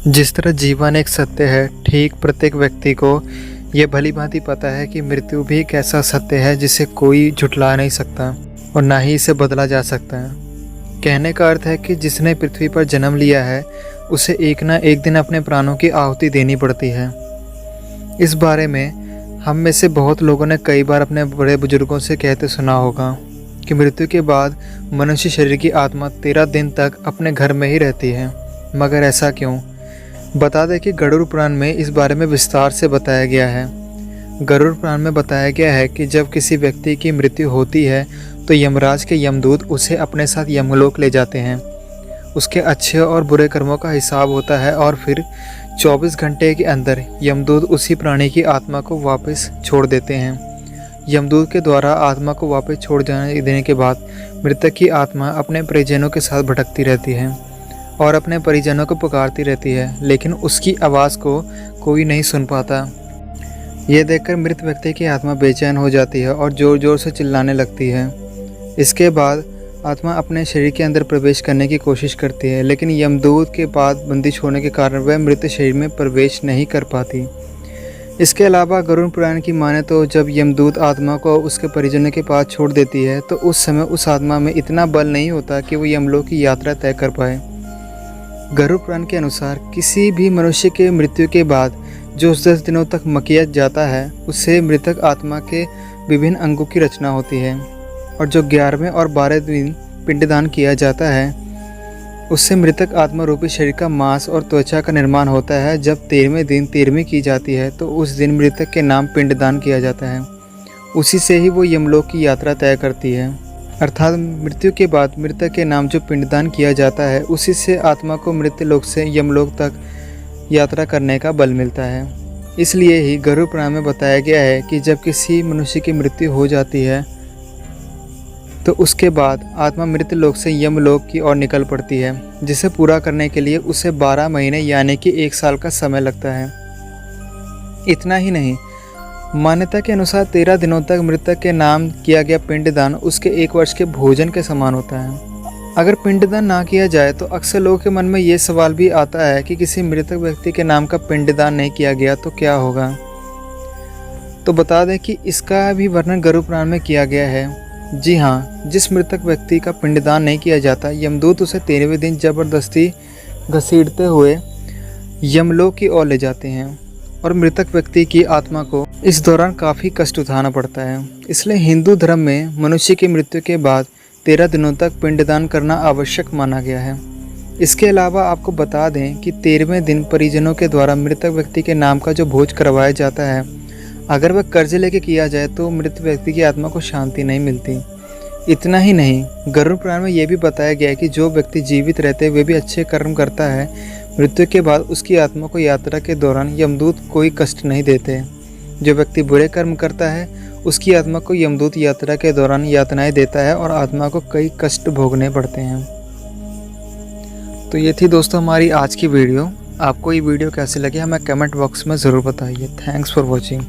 जिस तरह जीवन एक सत्य है, ठीक प्रत्येक व्यक्ति को यह भली-भांति पता है कि मृत्यु भी एक ऐसा सत्य है जिसे कोई झुठला नहीं सकता और ना ही इसे बदला जा सकता है। कहने का अर्थ है कि जिसने पृथ्वी पर जन्म लिया है, उसे एक ना एक दिन अपने प्राणों की आहुति देनी पड़ती है। इस बारे में हम में से बहुत लोगों ने कई बार अपने बड़े बुजुर्गों से कहते सुना होगा कि मृत्यु के बाद मनुष्य शरीर की आत्मा 13 दिन तक अपने घर में ही रहती है। मगर ऐसा क्यों? बता दें कि गरुड़ पुराण में इस बारे में विस्तार से बताया गया है। गरुड़ पुराण में बताया गया है कि जब किसी व्यक्ति की मृत्यु होती है तो यमराज के यमदूत उसे अपने साथ यमलोक ले जाते हैं। उसके अच्छे और बुरे कर्मों का हिसाब होता है और फिर 24 घंटे के अंदर यमदूत उसी प्राणी की आत्मा को वापस छोड़ देते हैं। यमदूत के द्वारा आत्मा को वापस छोड़ जाने देने के बाद मृतक की आत्मा अपने परिजनों के साथ भटकती रहती है और अपने परिजनों को पुकारती रहती है, लेकिन उसकी आवाज़ को कोई नहीं सुन पाता। यह देखकर मृत व्यक्ति की आत्मा बेचैन हो जाती है और ज़ोर ज़ोर से चिल्लाने लगती है। इसके बाद आत्मा अपने शरीर के अंदर प्रवेश करने की कोशिश करती है, लेकिन यमदूत के पास बंदिश होने के कारण वह मृत शरीर में प्रवेश नहीं कर पाती। इसके अलावा गरुड़ पुराण की माने तो जब यमदूत आत्मा को उसके परिजनों के पास छोड़ देती है तो उस समय उस आत्मा में इतना बल नहीं होता कि वो यमलोक की यात्रा तय कर पाए। गरुड़ पुराण के अनुसार किसी भी मनुष्य के मृत्यु के बाद जो 10 दिनों तक मकिया जाता है, उससे मृतक आत्मा के विभिन्न अंगों की रचना होती है और जो 11वें और 12वें दिन पिंडदान किया जाता है, उससे मृतक आत्मा रूपी शरीर का मांस और त्वचा का निर्माण होता है। जब 13वें दिन 13वीं की जाती है तो उस दिन मृतक के नाम पिंडदान किया जाता है। उसी से ही वो यमलोक की यात्रा तय करती है। अर्थात मृत्यु के बाद मृतक के नाम जो पिंडदान किया जाता है, उसी से आत्मा को मृत्यु लोक से यमलोक तक यात्रा करने का बल मिलता है। इसलिए ही गरुड़ पुराण में बताया गया है कि जब किसी मनुष्य की मृत्यु हो जाती है तो उसके बाद आत्मा मृत्यु लोक से यमलोक की ओर निकल पड़ती है, जिसे पूरा करने के लिए उसे 12 महीने यानी कि 1 साल का समय लगता है। इतना ही नहीं, मान्यता के अनुसार 13 दिनों तक मृतक के नाम किया गया पिंडदान उसके 1 वर्ष के भोजन के समान होता है। अगर पिंडदान ना किया जाए तो अक्सर लोगों के मन में ये सवाल भी आता है कि किसी मृतक व्यक्ति के नाम का पिंडदान नहीं किया गया तो क्या होगा। तो बता दें कि इसका भी वर्णन गरुड़ पुराण में किया गया है। जी हाँ, जिस मृतक व्यक्ति का पिंडदान नहीं किया जाता, यमदूत उसे 13वें दिन जबरदस्ती घसीटते हुए यमलोक की ओर ले जाते हैं और मृतक व्यक्ति की आत्मा को इस दौरान काफ़ी कष्ट उठाना पड़ता है। इसलिए हिंदू धर्म में मनुष्य की मृत्यु के बाद 13 दिनों तक पिंडदान करना आवश्यक माना गया है। इसके अलावा आपको बता दें कि 13वें दिन परिजनों के द्वारा मृतक व्यक्ति के नाम का जो भोज करवाया जाता है, अगर वह कर्ज लेके किया जाए तो मृत व्यक्ति की आत्मा को शांति नहीं मिलती। इतना ही नहीं, गरुड़ पुराण में यह भी बताया गया है कि जो व्यक्ति जीवित रहते हुए भी अच्छे कर्म करता है, मृत्यु के बाद उसकी आत्मा को यात्रा के दौरान यमदूत कोई कष्ट नहीं देते। जो व्यक्ति बुरे कर्म करता है, उसकी आत्मा को यमदूत यात्रा के दौरान यातनाएं देता है और आत्मा को कई कष्ट भोगने पड़ते हैं। तो ये थी दोस्तों हमारी आज की वीडियो। आपको ये वीडियो कैसी लगी हमें कमेंट बॉक्स में ज़रूर बताइए। Thanks for watching.